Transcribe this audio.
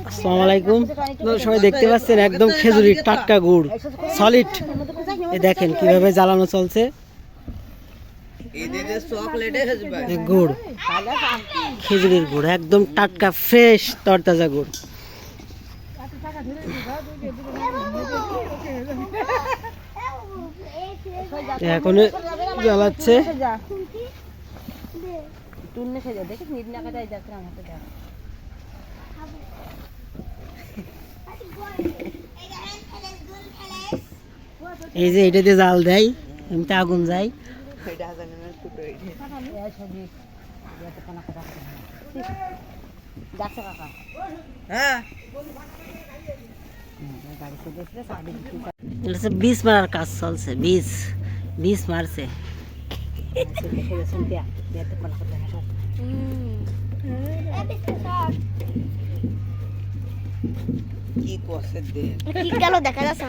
আসসালামু আলাইকুম। সবাই দেখতে পাচ্ছেন একদম খেজুরির টাটকা গুড় সলিড। এই দেখেন কিভাবে জ্বালানো চলছে। গুড় খেজুরির গুড় একদম টাটকা ফ্রেশ তরতাজা গুড়। এখন জ্বালাচ্ছে। এই যে এটাতে জাল দেয়, এমনিতে আগুন যায়। বীজ মারার কাজ চলছে, বীজ মারছে। কি গেল দেখা যাচ্ছে।